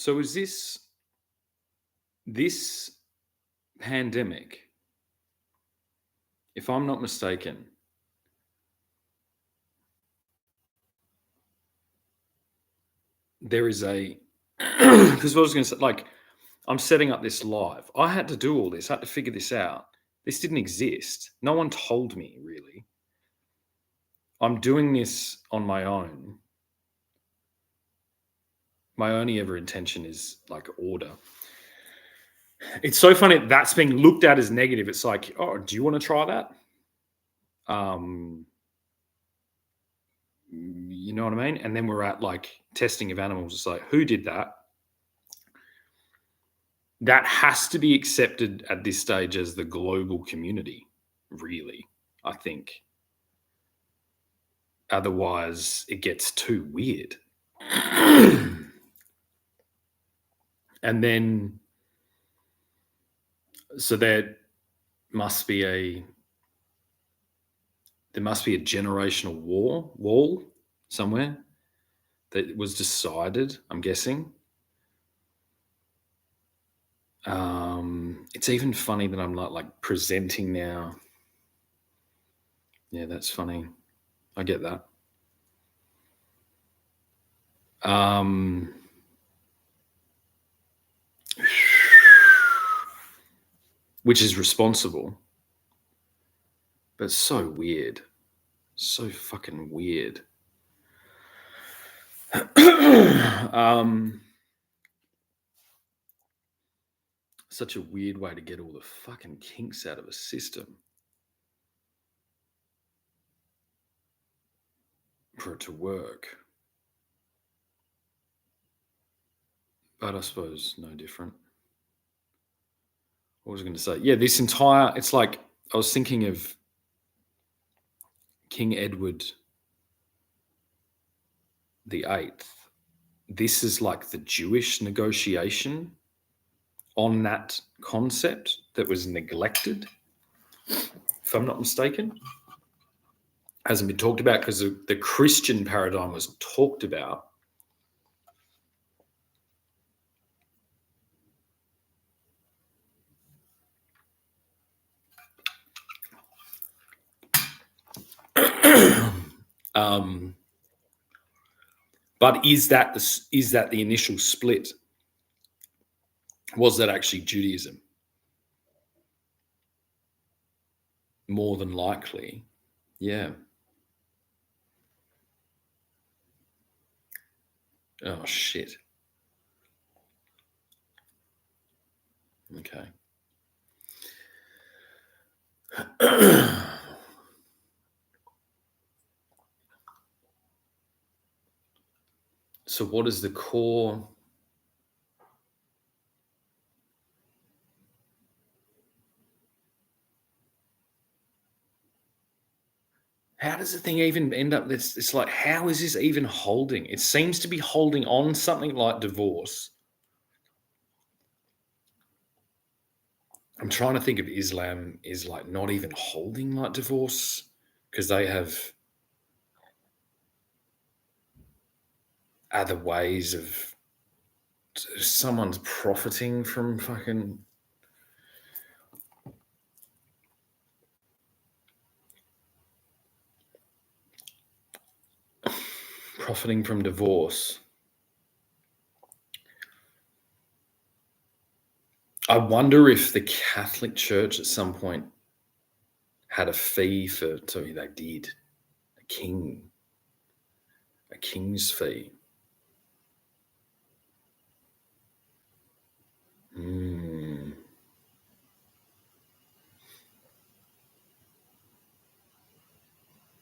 So is this pandemic, if I'm not mistaken, there is a because I was going to say, like, I'm setting up this live. I had to do all this. I had to figure this out. This didn't exist. No one told me, really. I'm doing this on my own. My only ever intention is like order. It's so funny that's being looked at as negative. It's like, oh, do you want to try that? You know what I mean? And then we're at like testing of animals. It's like, who did that? That has to be accepted at this stage as the global community, really, I think. Otherwise, it gets too weird. And then, so there must be a generational wall somewhere that was decided, I'm guessing. It's even funny that I'm not like presenting now. Yeah, that's funny. I get that. Which is responsible, but so weird, so fucking weird. Such a weird way to get all the fucking kinks out of a system for it to work. But I suppose no different. What was I going to say? Yeah, this entire, it's like, I was thinking of King Edward the Eighth. This is like the Jewish negotiation on that concept that was neglected, if I'm not mistaken. Hasn't been talked about because the Christian paradigm was talked about. But is that the initial split? Was that actually Judaism? More than likely, yeah. Oh shit. Okay. So what is the core? How does the thing even end up this? It's like, how is this even holding? It seems to be holding on something like divorce. I'm trying to think if Islam is like not even holding like divorce because they have other ways of someone's profiting from fucking profiting from divorce. I wonder if the Catholic Church at some point had a fee for, sorry, they did, a king's fee.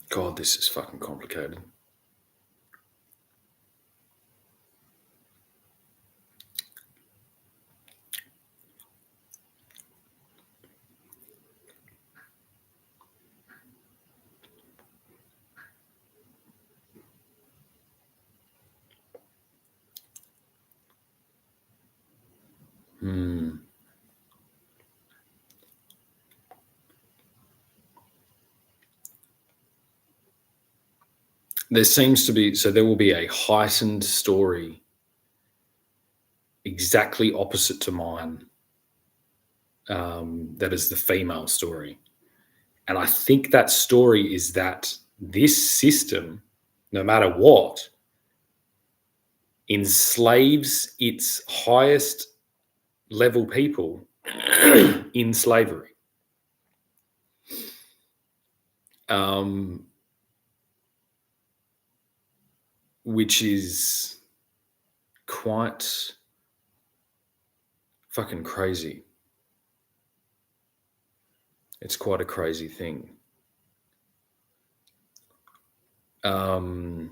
God, this is fucking complicated. There seems to be, so there will be a heightened story exactly opposite to mine. That is the female story. And I think that story is that this system, no matter what, enslaves its highest level people in slavery. Which is quite fucking crazy. It's quite a crazy thing. When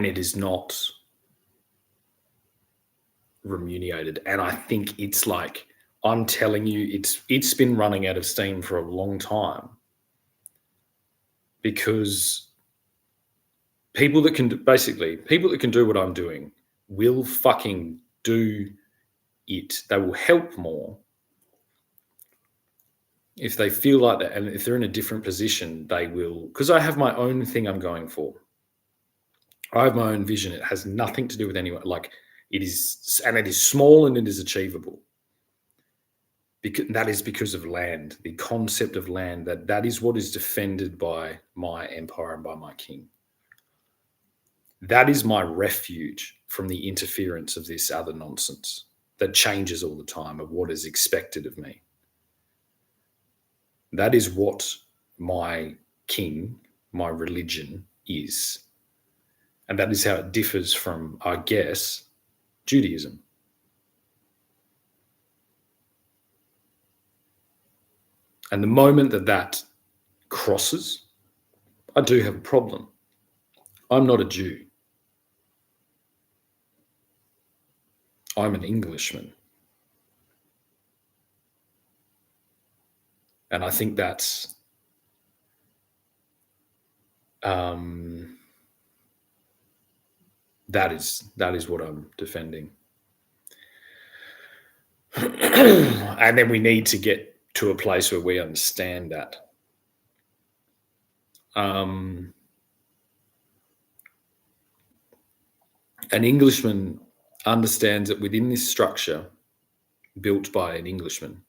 it is not remunerated. And I think it's like, I'm telling you, it's been running out of steam for a long time, because people that can do what I'm doing will fucking do it. They will help more if they feel like that. And if they're in a different position, they will, because I have my own thing I'm going for. I have my own vision. It has nothing to do with anyone. Like, it is, and it is small and it is achievable. Because that is because of land, the concept of land, that is what is defended by my empire and by my king. That is my refuge from the interference of this other nonsense that changes all the time, of what is expected of me. That is what my king, my religion is. And that is how it differs from, I guess, Judaism. And the moment that crosses, I do have a problem. I'm not a Jew. I'm an Englishman. And I think that's that is what I'm defending. And then we need to get to a place where we understand that. An Englishman understands that within this structure built by an Englishman,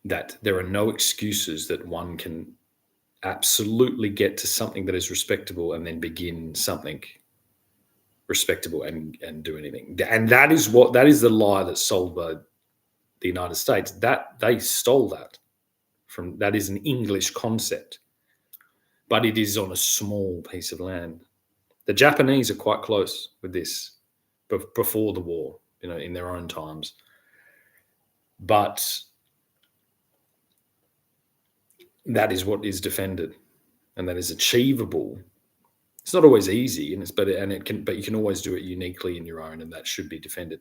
that there are no excuses that one can absolutely get to something that is respectable and then begin something respectable and do anything. And that is the lie that's sold by the United States. That they stole that from, that is an English concept, but it is on a small piece of land. The Japanese are quite close with this before the war, in their own times. But that is what is defended, and that is achievable. It's not always easy, but you can always do it uniquely in your own, and that should be defended.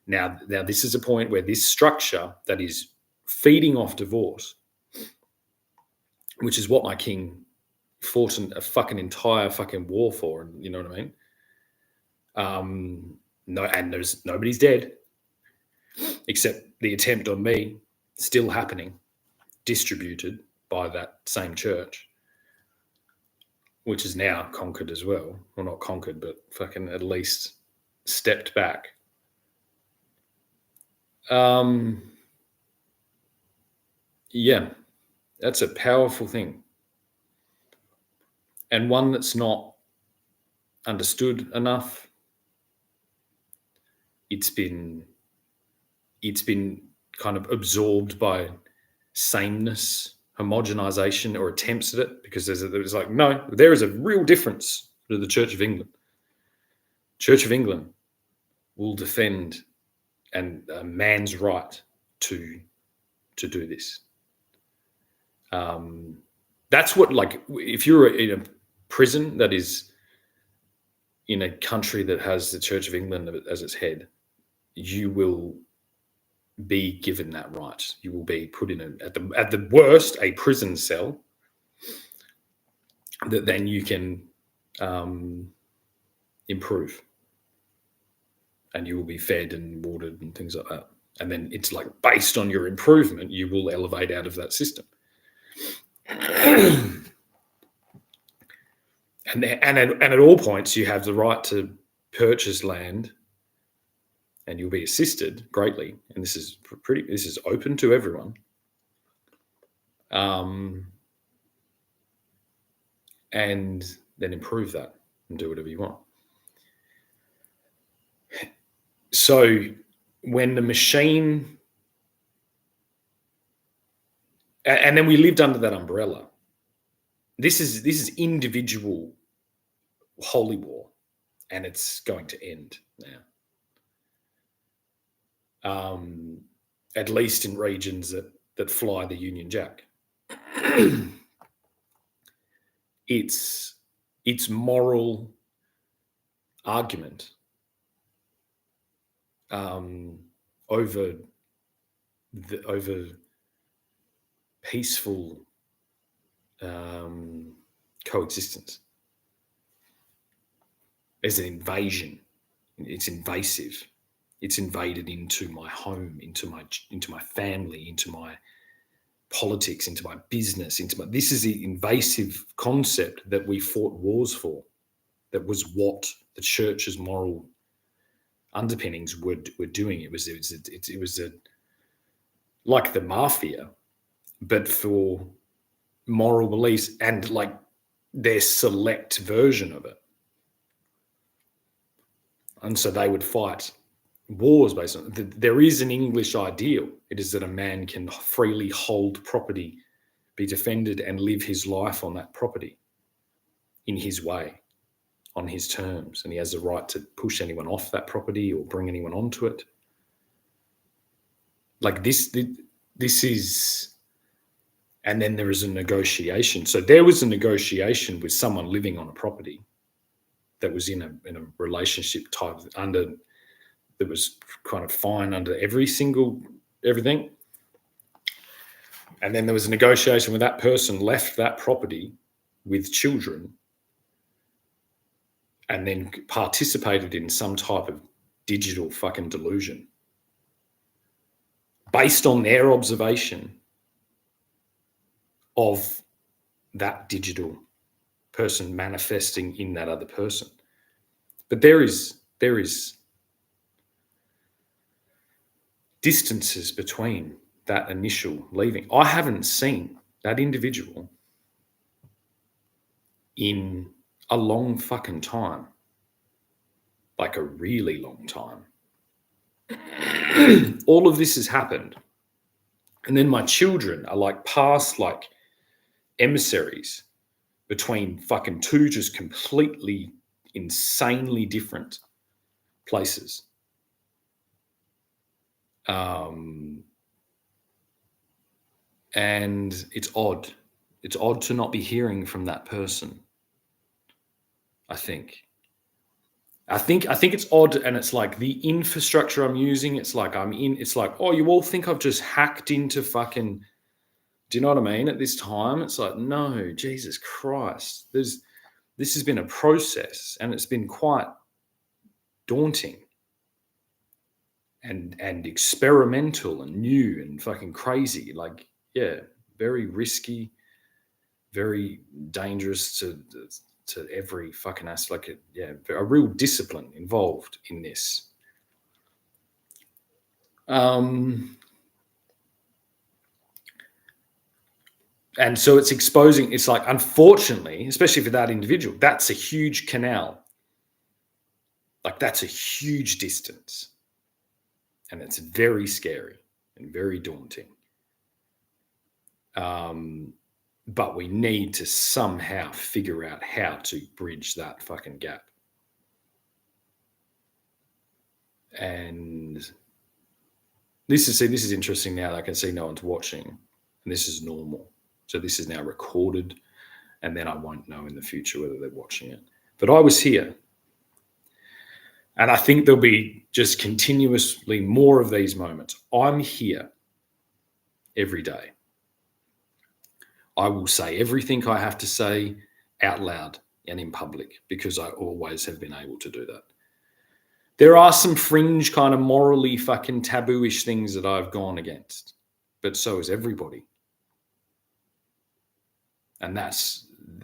Now this is a point where this structure that is feeding off divorce, which is what my king fought a fucking entire fucking war for, and you know what I mean? And there's nobody's dead except the attempt on me still happening, distributed by that same church, which is now conquered as well. Well, not conquered, but fucking at least stepped back. Yeah, that's a powerful thing, and one that's not understood enough. It's been kind of absorbed by sameness, homogenization, or attempts at it, because there's like, no, there is a real difference to the Church of England. Church of England will defend a man's right to do this. That's what, like, if you're in a prison that is in a country that has the Church of England as its head, you will be given that right. You will be put in at the worst a prison cell that then you can improve, and you will be fed and watered and things like that. And then it's like, based on your improvement, you will elevate out of that system. And And at all points, you have the right to purchase land, and you'll be assisted greatly. And this is open to everyone. And then improve that and do whatever you want. So when the machine, and then we lived under that umbrella. This is individual holy war, and it's going to end now. At least in regions that fly the Union Jack. Its moral argument over peaceful coexistence is an invasion. It's invasive. It's invaded into my home, into my family, into my politics, into my business, this is the invasive concept that we fought wars for. That was what the church's moral underpinnings were doing. It was like the mafia, but for moral beliefs and like their select version of it. And so they would fight wars based on there is an English ideal. It is that a man can freely hold property, be defended, and live his life on that property in his way, on his terms, and he has the right to push anyone off that property or bring anyone onto it. Like this is, and then there is a negotiation. So there was a negotiation with someone living on a property that was in a relationship type that was kind of fine under everything. And then there was a negotiation where that person left that property with children and then participated in some type of digital fucking delusion based on their observation of that digital person manifesting in that other person. But there is distances between that initial leaving. I haven't seen that individual in a long fucking time, like a really long time. All of this has happened. And then my children are like past like emissaries between fucking two just completely insanely different places. And it's odd. It's odd to not be hearing from that person. I think it's odd, and it's like the infrastructure I'm using. It's like it's like, oh, you all think I've just hacked into fucking. Do you know what I mean? At this time, it's like, no, Jesus Christ. This has been a process, and it's been quite daunting and experimental and new and fucking crazy. Like, yeah, very risky, very dangerous to every fucking aspect. Like, yeah, a real discipline involved in this. And so it's exposing, it's like, unfortunately, especially for that individual, that's a huge canal. Like, that's a huge distance. And it's very scary and very daunting. But we need to somehow figure out how to bridge that fucking gap. And this is interesting now that I can see no one's watching, and this is normal. So this is now recorded, and then I won't know in the future whether they're watching it. But I was here. And I think there'll be just continuously more of these moments. I'm here every day. I will say everything I have to say out loud and in public because I always have been able to do that. There are some fringe kind of morally fucking taboo-ish things that I've gone against, but so is everybody. And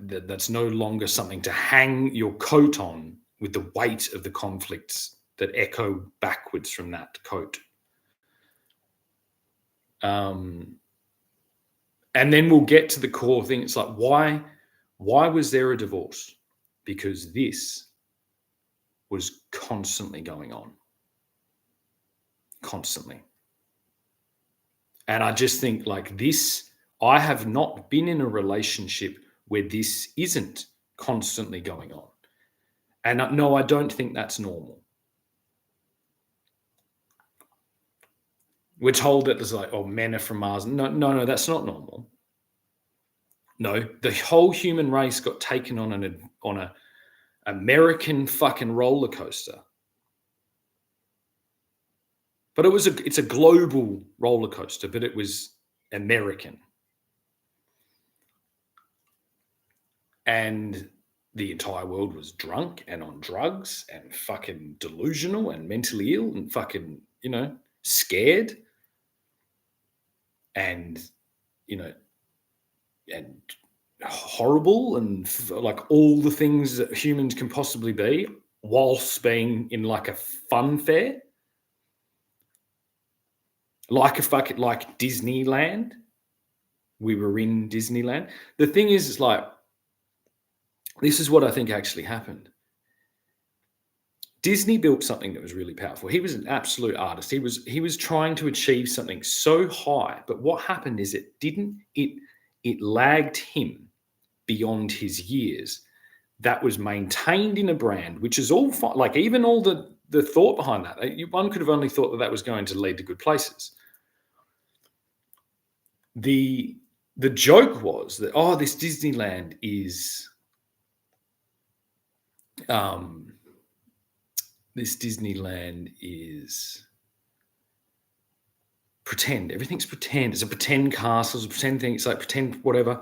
that's no longer something to hang your coat on with the weight of the conflicts that echo backwards from that coat. And then we'll get to the core thing. It's like, why was there a divorce? Because this was constantly going on. Constantly. And I just think like this, I have not been in a relationship where this isn't constantly going on. And no, I don't think that's normal. We're told that there's like, oh, men are from Mars. No, that's not normal. No, the whole human race got taken on an American fucking roller coaster. But it's a global roller coaster, but it was American. And the entire world was drunk and on drugs and fucking delusional and mentally ill and fucking, scared. And, and horrible and like all the things that humans can possibly be whilst being in like a fun fair. Like Disneyland. We were in Disneyland. The thing is, it's like, this is what I think actually happened. Disney built something that was really powerful. He was an absolute artist. He was trying to achieve something so high, but what happened is it lagged him beyond his years. That was maintained in a brand, which is all fine. Like even all the thought behind that, one could have only thought that was going to lead to good places. The joke was that, this Disneyland is pretend. Everything's pretend. It's a pretend castle. It's a pretend thing. It's like pretend whatever.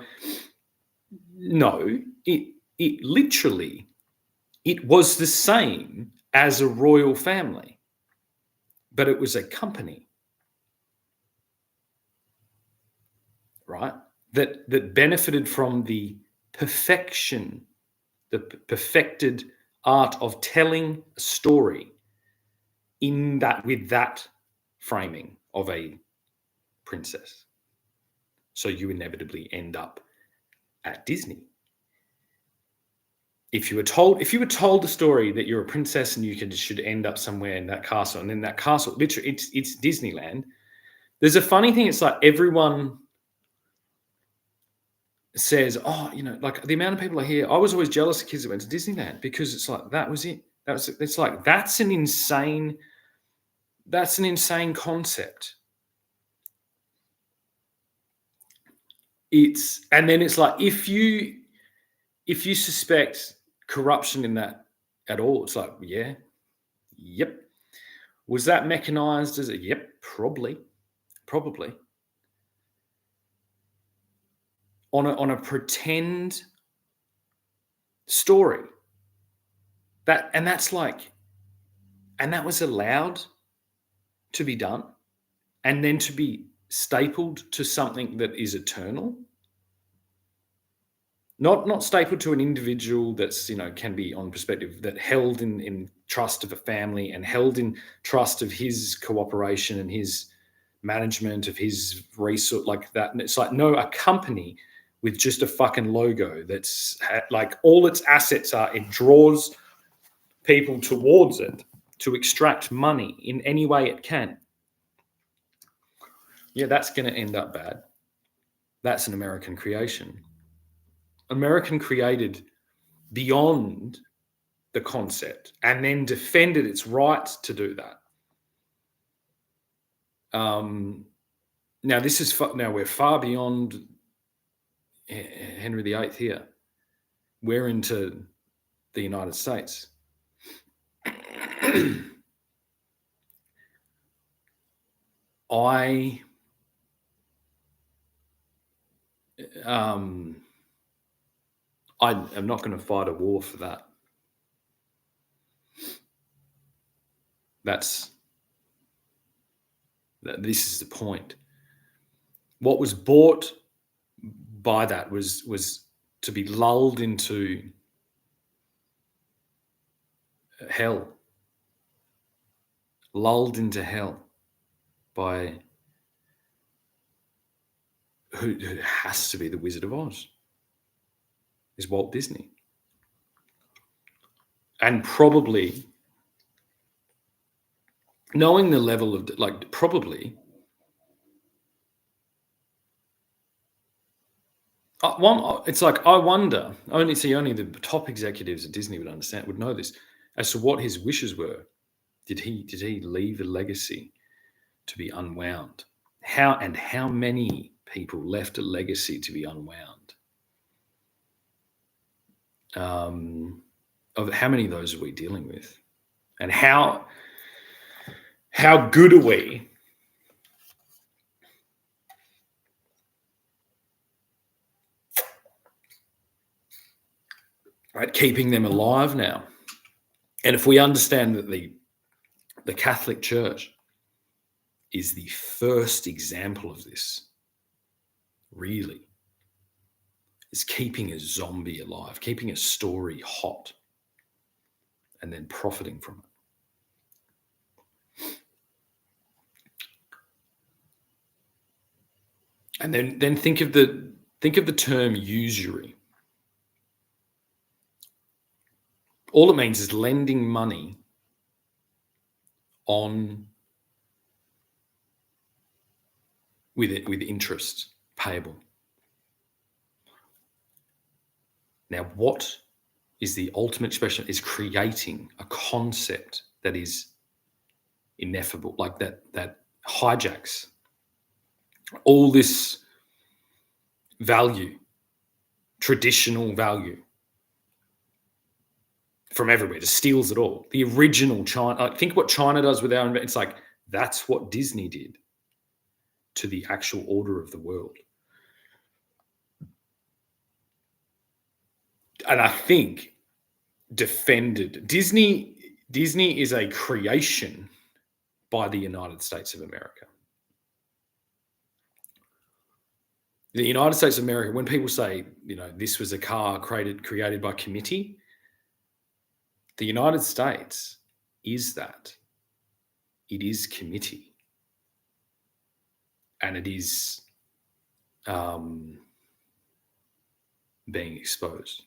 No, it literally, it was the same as a royal family, but it was a company, right? That benefited from the perfected art of telling a story with that framing of a princess. So you inevitably end up at Disney. If you were told the story that you're a princess and you should end up somewhere in that castle, and then that castle, literally, it's Disneyland. There's a funny thing. It's like everyone says, like the amount of people I hear, I was always jealous of kids that went to Disneyland because it's like, that was it. It's like, that's an insane concept. And then it's like, if you suspect corruption in that at all, it's like, yeah, yep. Was that mechanized as yep, probably. On a pretend story. That was allowed to be done, and then to be stapled to something that is eternal. Not stapled to an individual that's, can be on perspective, that held in trust of a family and held in trust of his cooperation and his management of his resource, like that. And it's like, no, a company with just a fucking logo that's like all its assets are, it draws people towards it to extract money in any way it can. Yeah, that's going to end up bad. That's an American creation. American created beyond the concept and then defended its right to do that. Now we're far beyond Henry VIII here. We're into the United States. I am not going to fight a war for that. This is the point. What was bought by that was to be lulled into hell, by who has to be the Wizard of Oz, is Walt Disney. And probably, knowing the level of, like, probably, it's like, I wonder, only the top executives at Disney would know this, as to what his wishes were. Did he leave a legacy to be unwound? How many people left a legacy to be unwound? Of how many of those are we dealing with? And how good are we at keeping them alive now? And if we understand that the Catholic Church is the first example of this, really, is keeping a zombie alive, keeping a story hot, and then profiting from it. And then think of the term usury. All it means is lending money on with interest payable. Now, what is the ultimate expression? Is creating a concept that is ineffable, like that hijacks all this value, traditional value, from everywhere, just steals it all. The original China, think what China does with our, it's like, that's what Disney did to the actual order of the world. And I think defended, Disney is a creation by the United States of America. The United States of America, when people say, this was a car created by committee, the United States is that. It is committee. And it is being exposed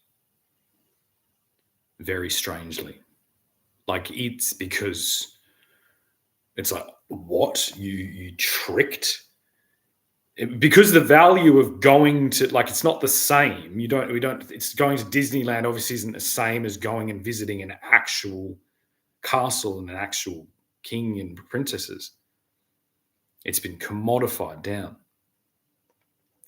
very strangely. Like, it's because it's like, what? You tricked? Because the value of going to, like, it's not the same. It's going to Disneyland obviously isn't the same as going and visiting an actual castle and an actual king and princesses. It's been commodified down.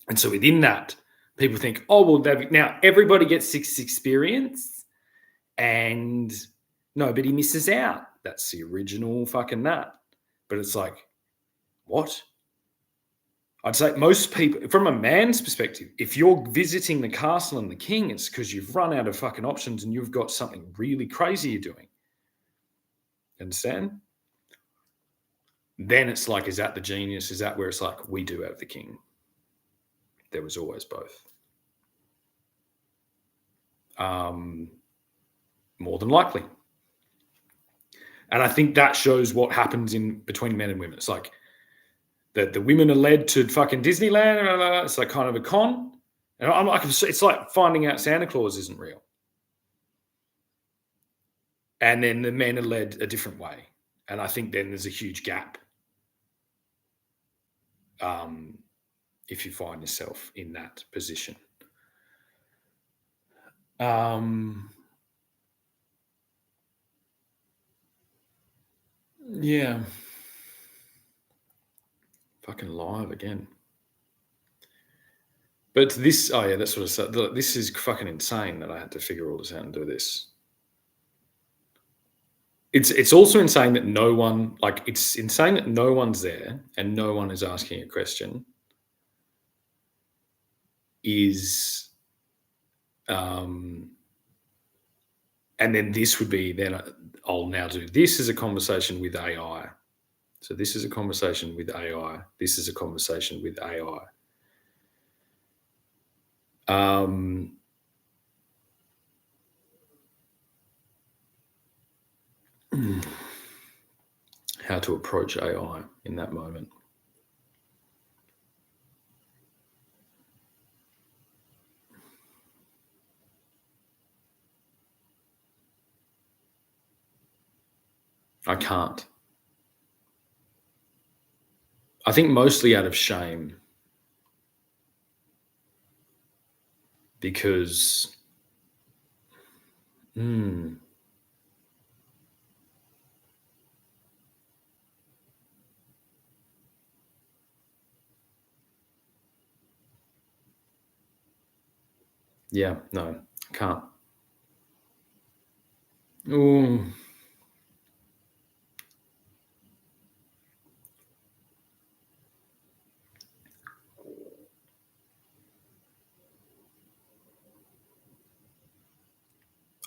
And so within that, people think, oh, well, now everybody gets this experience and nobody misses out. That's the original fucking that. But it's like, what? I'd say most people, from a man's perspective, if you're visiting the castle and the king, it's because you've run out of fucking options and you've got something really crazy you're doing. Understand? Then it's like, is that the genius? Is that where it's like, we do have the king? There was always both. More than likely. And I think that shows what happens in between men and women. It's like that the women are led to fucking Disneyland. It's like kind of a con. And I'm like, it's like finding out Santa Claus isn't real. And then the men are led a different way. And I think then there's a huge gap. If you find yourself in that position. Yeah. Fucking live again. But this, oh yeah, that's what I said. This is fucking insane that I had to figure all this out and do this. It's also insane that no one, like, it's insane that no one's there and no one is asking a question. And then this would be, then I'll now do this as a conversation with AI. So this is a conversation with AI. This is a conversation with AI. how to approach AI in that moment. I can't. I think mostly out of shame, because yeah, no, I can't. Ooh.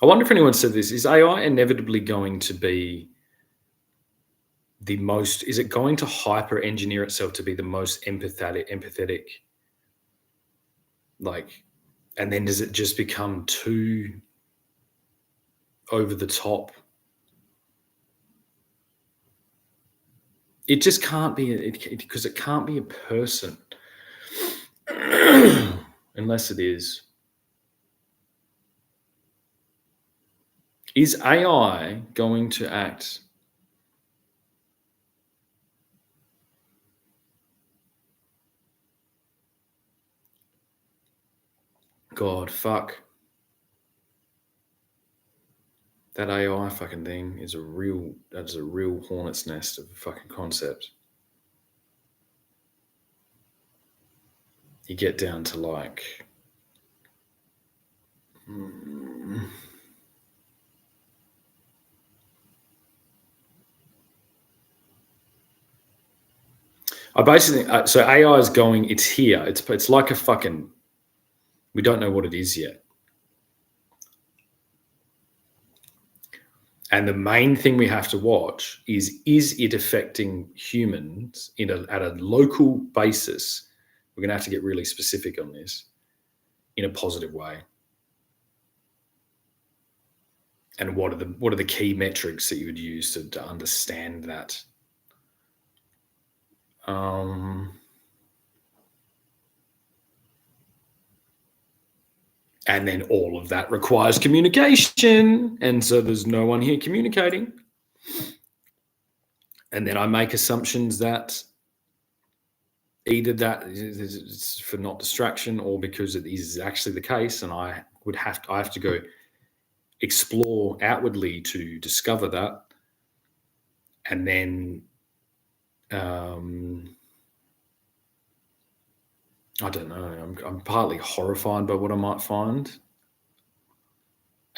I wonder if anyone said this. Is AI inevitably going to be the most, is it going to hyper engineer itself to be the most empathetic, like, and then does it just become too over the top? It just can't be, because it can't be a person unless it is. Is AI going to act? God, fuck. That AI fucking thing is that's a real hornet's nest of a fucking concept. You get down to like, I basically, so AI is going, it's here. It's like a fucking, we don't know what it is yet. And the main thing we have to watch is it affecting humans at a local basis? We're going to have to get really specific on this in a positive way. And what are the key metrics that you would use to understand that? And then all of that requires communication, and so there's no one here communicating. And then I make assumptions that either that is for not distraction or because it is actually the case, and I have to go explore outwardly to discover that. And then I don't know, I'm partly horrified by what I might find,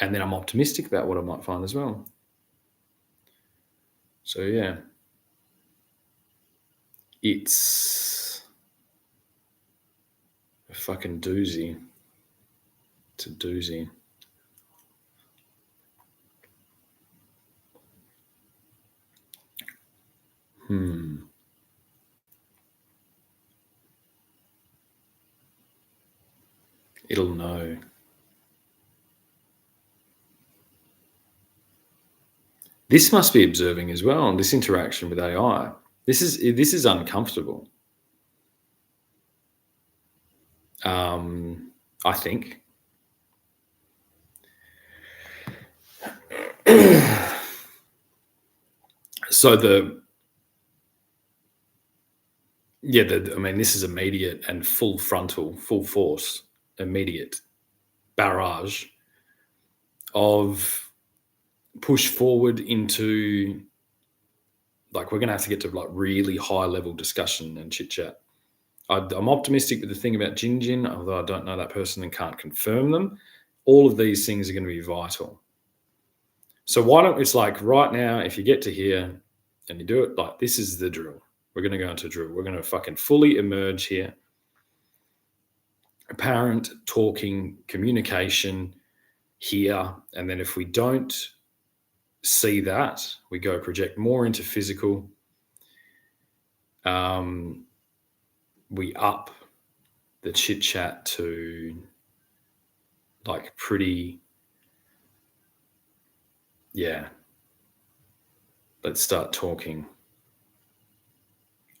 and then I'm optimistic about what I might find as well. So yeah, it's a fucking doozy. It's a doozy. It'll know. This must be observing as well, this interaction with AI. This is uncomfortable. I think. So this is immediate and full frontal, full force, immediate barrage of push forward into, like, we're going to have to get to like really high level discussion and chit chat. I'm optimistic with the thing about Jinjin, although I don't know that person and can't confirm them. All of these things are going to be vital. So why don't, it's like right now, if you get to here and you do it, like, this is the drill. We're going to go into drill. We're going to fucking fully emerge here. Apparent talking, communication here. And then if we don't see that, we go project more into physical. We up the chit chat to like pretty, yeah, let's start talking.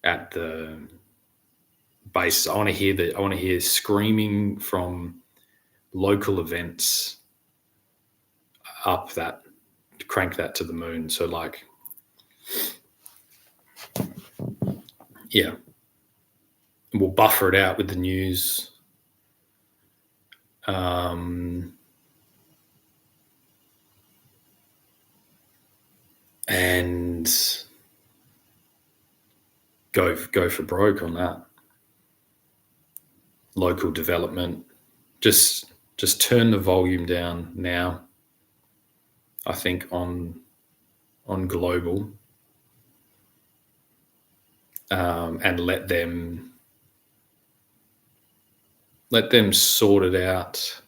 at the base. I want to hear screaming from local events up that, crank that to the moon. So like, yeah, we'll buffer it out with the news. And go for broke on that. Local development, just turn the volume down now. I think on global, and let them sort it out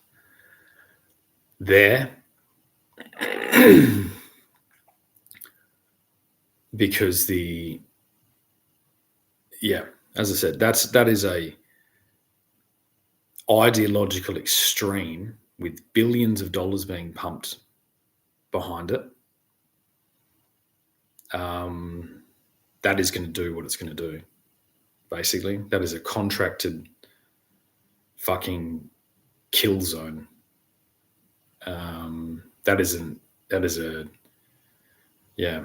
there. Because as I said, that is a ideological extreme with billions of dollars being pumped behind it. That is going to do what it's going to do. Basically, that is a contracted fucking kill zone. That is a yeah.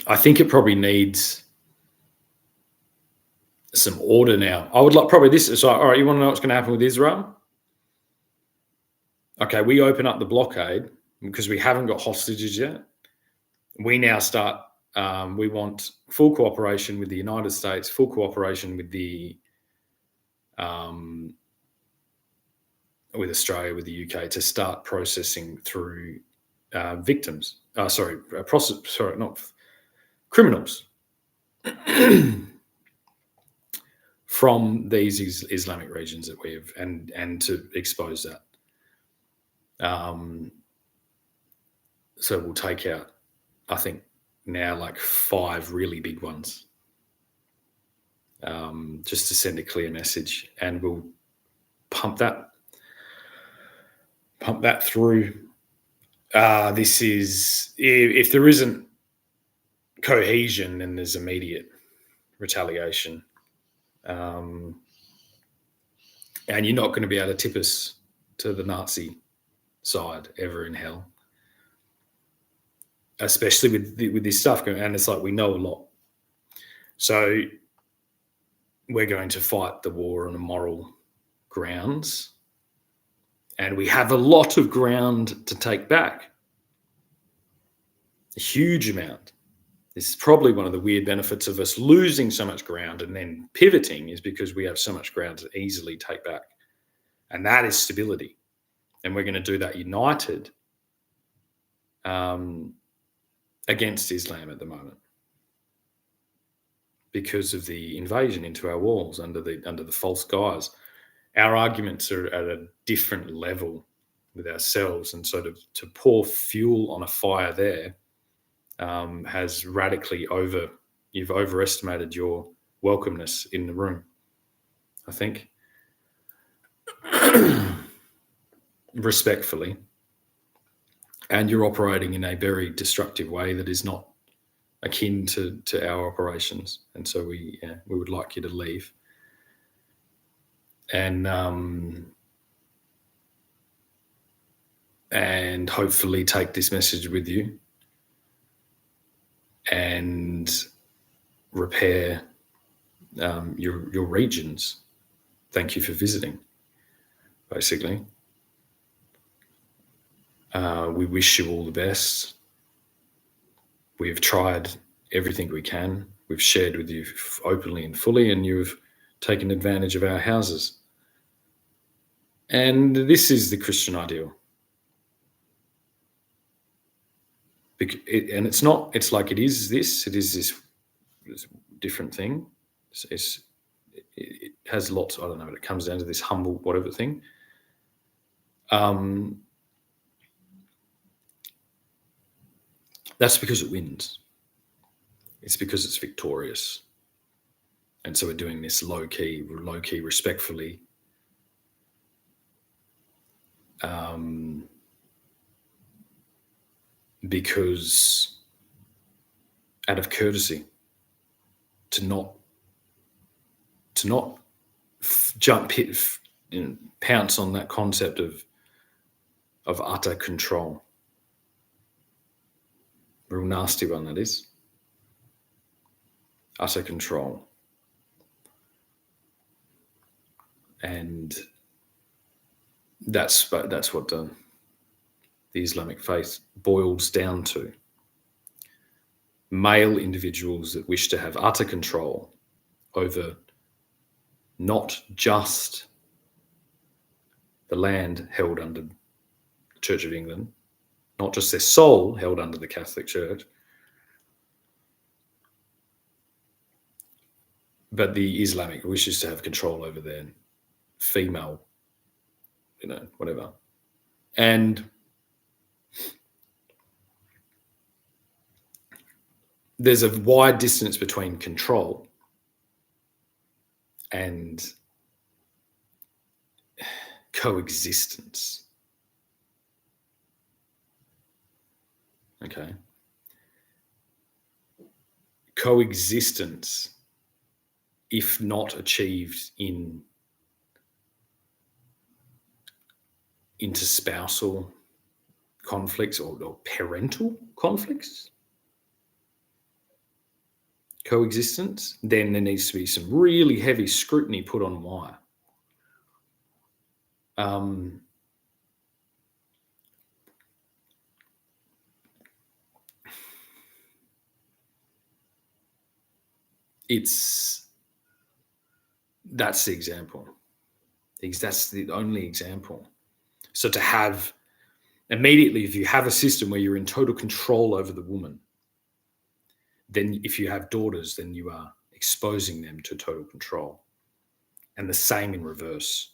I think it probably needs some order now. I would like probably this. So, all right, you want to know what's going to happen with Israel? Okay, we open up the blockade because we haven't got hostages yet. We now start. We want full cooperation with the United States, full cooperation with with Australia, with the UK, to start processing through victims. Criminals from these Islamic regions that we have, and to expose that. So we'll take out, I think now, like 5 really big ones, just to send a clear message, and we'll pump that through. This is, if there isn't cohesion, then there's immediate retaliation, and you're not going to be able to tip us to the Nazi side ever in hell, especially with this stuff going. And it's like, we know a lot, so we're going to fight the war on a moral grounds, and we have a lot of ground to take back, a huge amount. This is probably one of the weird benefits of us losing so much ground and then pivoting, is because we have so much ground to easily take back. And that is stability. And we're going to do that united against Islam at the moment, because of the invasion into our walls under the false guise. Our arguments are at a different level with ourselves, and so to pour fuel on a fire there has radically you've overestimated your welcomeness in the room, I think. Respectfully. And you're operating in a very destructive way that is not akin to our operations. And so we would like you to leave. And hopefully take this message with you and repair your regions. Thank you for visiting, basically. We wish you all the best. We've tried everything we can. We've shared with you openly and fully, and you've taken advantage of our houses. And this is the Christian ideal. And it's not, it's like it is this different thing. It has lots, I don't know, but it comes down to this humble whatever thing. That's because it wins. It's because it's victorious. And so we're doing this low key, respectfully. Because, out of courtesy, to not pounce on that concept of utter control. Real nasty one, that is. Utter control. And that's what the Islamic faith boils down to. Male individuals that wish to have utter control over not just the land held under the Church of England, not just their soul held under the Catholic Church, but the Islamic wishes to have control over their female, whatever. And there's a wide distance between control and coexistence. Okay. Coexistence, if not achieved in interspousal conflicts or parental conflicts, coexistence, then there needs to be some really heavy scrutiny put on why. That's the example. That's the only example. So to have immediately, if you have a system where you're in total control over the woman, then if you have daughters, then you are exposing them to total control. And the same in reverse.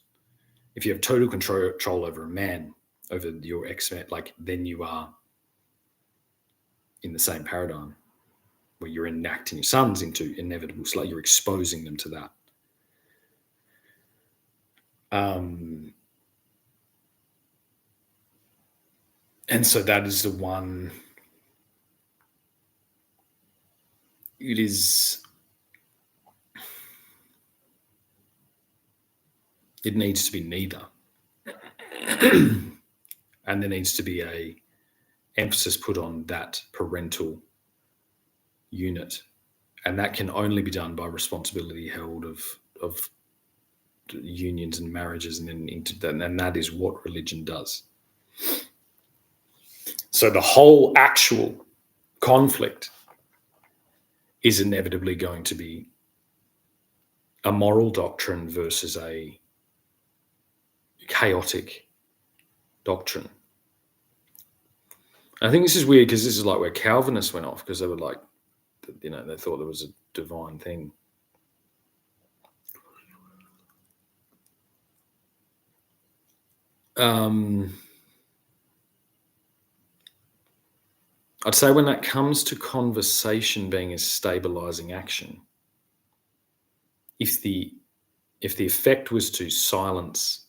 If you have total control over a man, over your ex-man, then you are in the same paradigm where you're enacting your sons into inevitable, you're exposing them to that. And so that is the one. It needs to be neither. And there needs to be a emphasis put on that parental unit. And that can only be done by responsibility held of unions and marriages, and that is what religion does. So the whole actual conflict is inevitably going to be a moral doctrine versus a chaotic doctrine. I think this is weird because this is like where Calvinists went off, because they were like, they thought there was a divine thing. I'd say when that comes to conversation being a stabilizing action, if the effect was to silence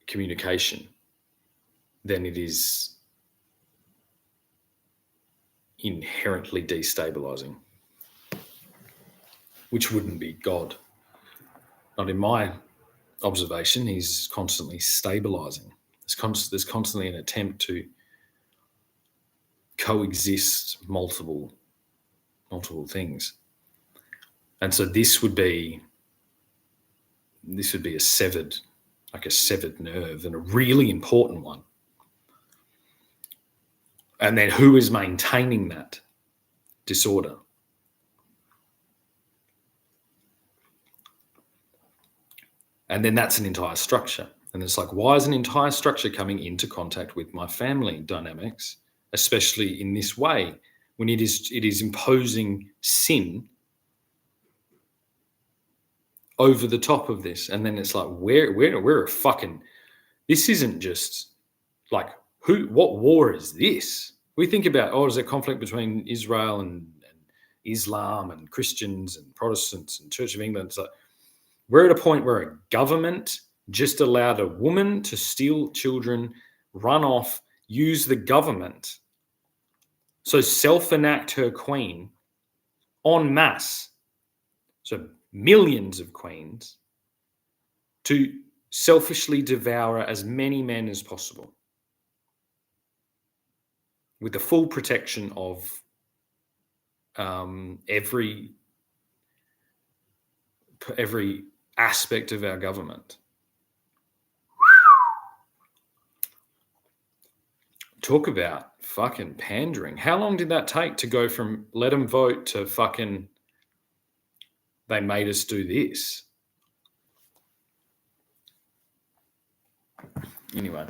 communication, then it is inherently destabilizing, which wouldn't be God. Not in my observation. He's constantly stabilizing. There's constantly an attempt to coexist multiple things. And so this would be a severed nerve, and a really important one. And then who is maintaining that disorder? And then that's an entire structure. And it's like, why is an entire structure coming into contact with my family dynamics, especially in this way, when it is imposing sin over the top of this? And then it's like, we're a fucking, this isn't just like, what war is this? We think about, is there conflict between Israel and Islam and Christians and Protestants and Church of England? It's like, we're at a point where a government just allowed a woman to steal children, run off, use the government So self-enact her queen en masse. So millions of queens to selfishly devour as many men as possible with the full protection of every aspect of our government. Talk about fucking pandering. How long did that take to go from let them vote to fucking they made us do this? Anyway.